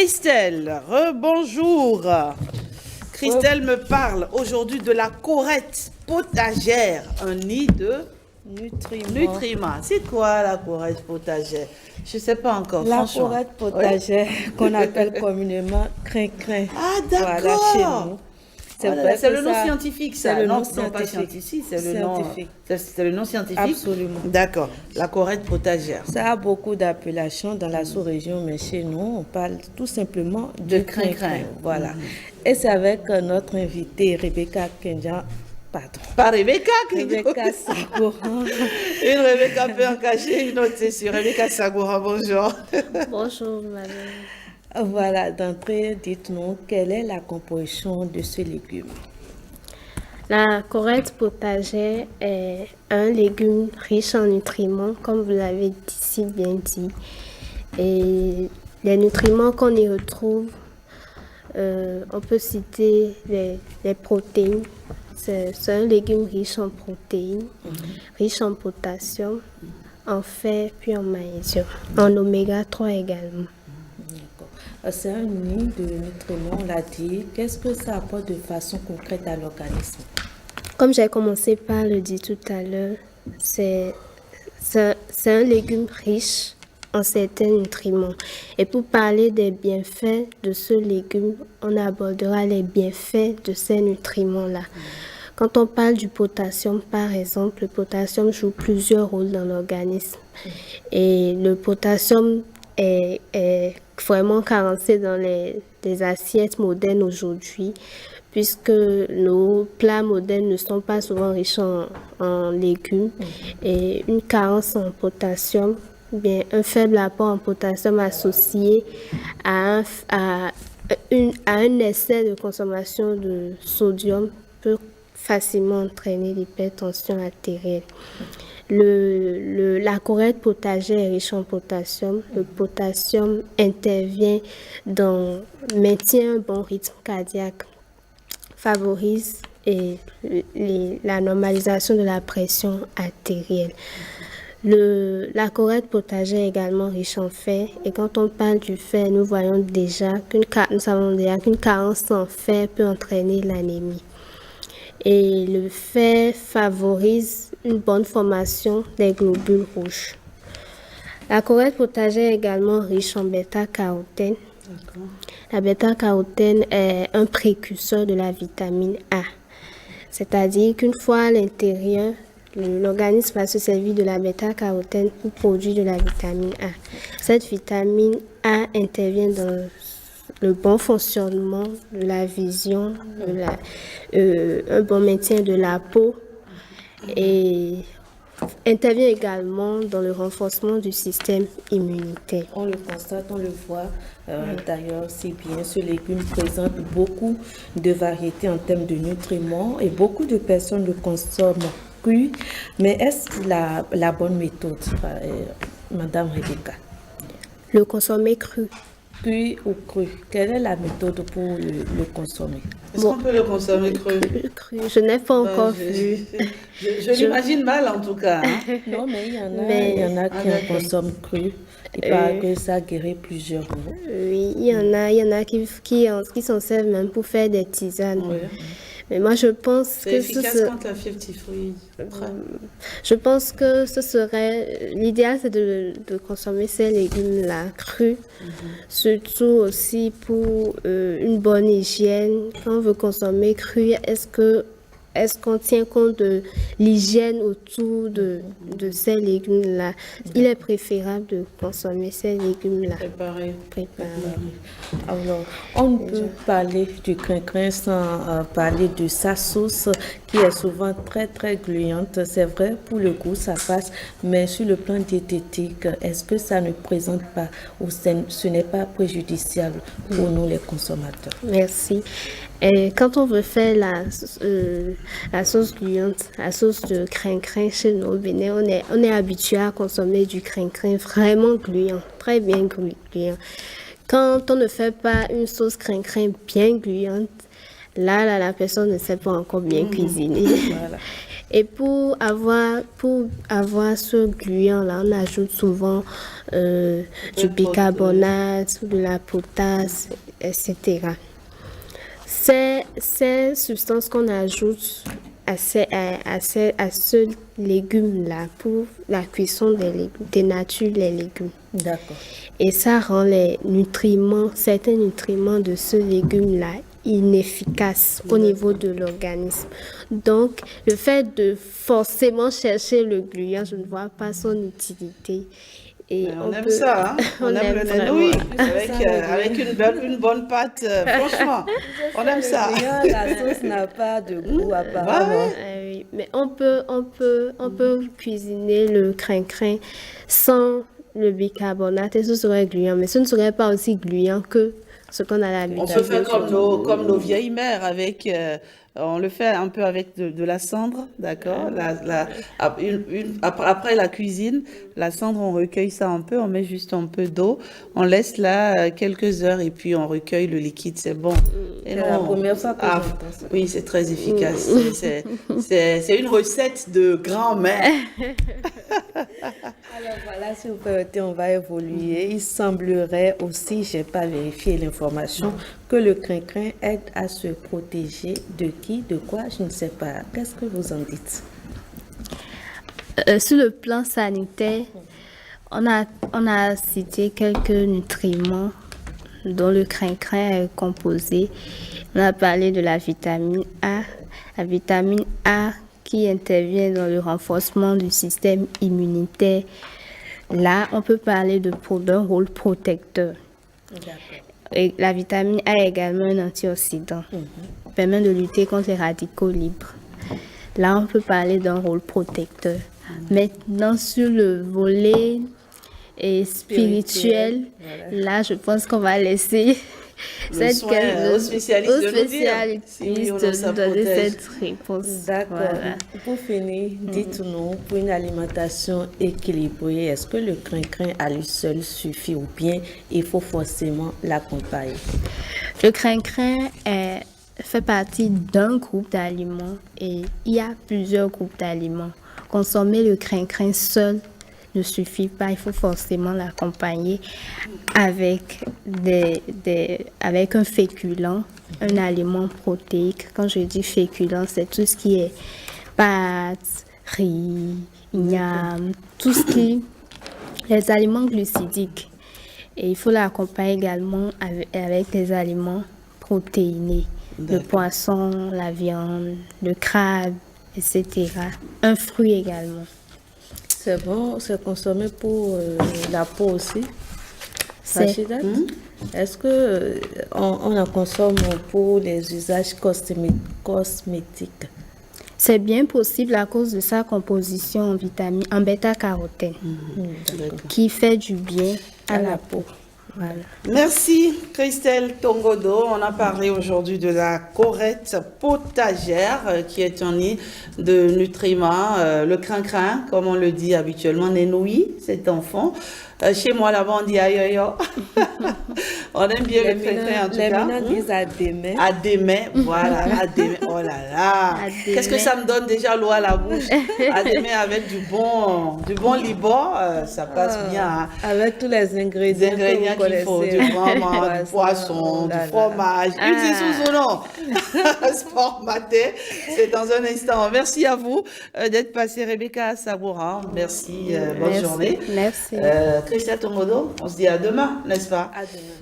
Christelle, rebonjour. Christelle me parle aujourd'hui de la corette potagère, un nid de nutriments. C'est quoi la corette potagère? Je ne sais pas encore, La franchement. corette potagère, qu'on appelle communément crin-crin. Ah, d'accord. Voilà, chez nous. C'est le nom scientifique, ça. C'est le nom Non, scientifique. pas scientifique, c'est le nom Scientifique. C'est le nom scientifique. Absolument. D'accord. La corette potagère. Ça a beaucoup d'appellations dans la sous-région, mais chez nous, on parle tout simplement de crin-crin. Voilà. Et c'est avec notre invitée Rebecca Kenja. Pardon. Pas Rebecca, Rebecca Sagoran. Une Rebecca peut en cacher, une autre c'est sûr. Rebecca Sagoran, bonjour. Bonjour, madame. Voilà, d'entrée, dites-nous, quelle est la composition de ce légume? La corette potagère est un légume riche en nutriments, comme vous l'avez si bien dit. Et les nutriments qu'on y retrouve, on peut citer les protéines. C'est un légume riche en protéines, riche en potassium, en fer, puis en magnésium, en oméga 3 également. C'est un nid de nutriments, on l'a dit. Qu'est-ce que ça apporte de façon concrète à l'organisme? Comme j'ai commencé par le dire tout à l'heure, c'est un légume riche en certains nutriments. Et pour parler des bienfaits de ce légume, on abordera les bienfaits de ces nutriments-là. Quand on parle du potassium, par exemple, le potassium joue plusieurs rôles dans l'organisme. Et le potassium est vraiment carencé dans les assiettes modernes aujourd'hui, puisque nos plats modernes ne sont pas souvent riches en légumes. Et une carence en potassium, bien, un faible apport en potassium associé à un excès de consommation de sodium peut facilement entraîner l'hypertension artérielle. La corette potagère est riche en potassium. Le potassium maintient un bon rythme cardiaque, favorise la normalisation de la pression artérielle. La corette potagère est également riche en fer. Et quand on parle du fer, nous savons déjà qu'une carence en fer peut entraîner l'anémie. Et le fer favorise une bonne formation des globules rouges. La corette potagère est également riche en bêta-carotène. La bêta-carotène est un précurseur de la vitamine A. C'est-à-dire qu'une fois à l'intérieur, l'organisme va se servir de la bêta-carotène pour produire de la vitamine A. Cette vitamine A intervient dans le bon fonctionnement de la vision, un bon maintien de la peau et intervient également dans le renforcement du système immunitaire. On le constate, on le voit. D'ailleurs, c'est bien, ce légume présente beaucoup de variétés en termes de nutriments et beaucoup de personnes le consomment cru. Mais est-ce la bonne méthode, Madame Rebecca? Le consommer cru. Cuit ou cru? Quelle est la méthode pour le consommer? Est-ce qu'on peut le consommer cru? Je n'ai pas encore vu. Je l'imagine mal en tout cas. Hein? Non, mais il y en a qui en consomment cru. Il paraît que ça guérit plusieurs maux. Oui, il y en a qui s'en servent même pour faire des tisanes. Oui. Mais moi, je pense que efficace contre la fièvre typhoïde. Je pense que l'idéal, c'est de consommer ces légumes-là crus, surtout aussi pour une bonne hygiène. Quand on veut consommer cru, est-ce qu'on tient compte de l'hygiène autour de ces légumes-là? Il est préférable de consommer ces légumes-là. Préparés. Alors, on ne peut parler du crin-crin sans parler de sa sauce qui est souvent très très gluante. C'est vrai, pour le goût, ça passe, mais sur le plan diététique, est-ce que ça ne présente pas ou ce n'est pas préjudiciable pour nous les consommateurs? Merci. Et quand on veut faire la sauce gluante, la sauce de crin-crin chez nous au Bénin, on est habitué à consommer du crin-crin vraiment gluant, très bien gluant. Quand on ne fait pas une sauce crin-crin bien gluante, Là, la personne ne sait pas encore bien cuisiner. Voilà. Et pour avoir ce gluant-là, on ajoute souvent du bicarbonate, de la potasse, etc. Ces substances qu'on ajoute à ce légume-là pour la cuisson dénature les légumes. D'accord. Et ça rend certains nutriments de ce légume-là inefficaces au niveau de l'organisme. Donc, le fait de forcément chercher le gluant, je ne vois pas son utilité. Et on aime ça, hein? On aime le nenouille avec une bonne pâte. Franchement, on aime ça. La sauce n'a pas de goût apparemment. Oui, mais on peut cuisiner le crin-crin sans le bicarbonate et ce serait gluant. Mais ce ne serait pas aussi gluant que ce qu'on a l'habitude. On peut faire comme nos vieilles mères avec... on le fait un peu avec de la cendre, d'accord? Après la cuisine, la cendre, on recueille ça un peu, on met juste un peu d'eau, on laisse là quelques heures et puis on recueille le liquide, c'est bon. C'est la première fois que j'entends ça. Oui, c'est très efficace. C'est une recette de grand-mère. Alors voilà, si vous permettez, on va évoluer. Il semblerait aussi, je n'ai pas vérifié l'information, que le crin-crin aide à se protéger de qui, de quoi, je ne sais pas. Qu'est-ce que vous en dites? Sur le plan sanitaire, on a cité quelques nutriments dont le crin-crin est composé. On a parlé de la vitamine A. La vitamine A qui intervient dans le renforcement du système immunitaire. Là, on peut parler d'un rôle protecteur. Et la vitamine A est également un antioxydant. Permet de lutter contre les radicaux libres. Là, on peut parler d'un rôle protecteur. Maintenant, sur le volet spirituel, là, je pense qu'on va laisser aux spécialistes de nous donner cette réponse. D'accord. Voilà. Pour finir, dites-nous, pour une alimentation équilibrée, est-ce que le crin-crin à lui seul suffit ou bien il faut forcément l'accompagner? Le crin-crin fait partie d'un groupe d'aliments et il y a plusieurs groupes d'aliments. Consommer le crin-crin seul ne suffit pas, il faut forcément l'accompagner avec avec un féculent, un aliment protéique. Quand je dis féculent, c'est tout ce qui est pâtes, riz, igname, les aliments glucidiques. Et il faut l'accompagner également avec des aliments protéinés, le poisson, la viande, le crabe, etc. Un fruit également. C'est bon, c'est consommé pour la peau aussi. Est-ce que on en consomme pour les usages cosmétiques? C'est bien possible à cause de sa composition en bêta-carotène qui fait du bien à la peau. Voilà. Merci Christelle Tongodo. On a parlé aujourd'hui de la corette potagère qui est un nid de nutriments. Le crin-crin, comme on le dit habituellement, nenouille, cet enfant. Chez moi, là-bas, on dit aïe. On aime bien le crin-crin en tout cas. Les Minans disent à des mains. À des mains, voilà, à des mains. Oh là là. Qu'est-ce que ça me donne déjà l'eau à la bouche? À des mains avec du bon liban, ça passe bien. Hein. Avec tous les ingrédients qu'il faut, du vraiment, du poisson, du fromage. Une sous son nom. Sport maté. C'est dans un instant. Merci à vous d'être passé, Rebecca Saboura. Merci, bonne journée. Merci. Christelle Tongodo, on se dit à demain, n'est-ce pas? À demain.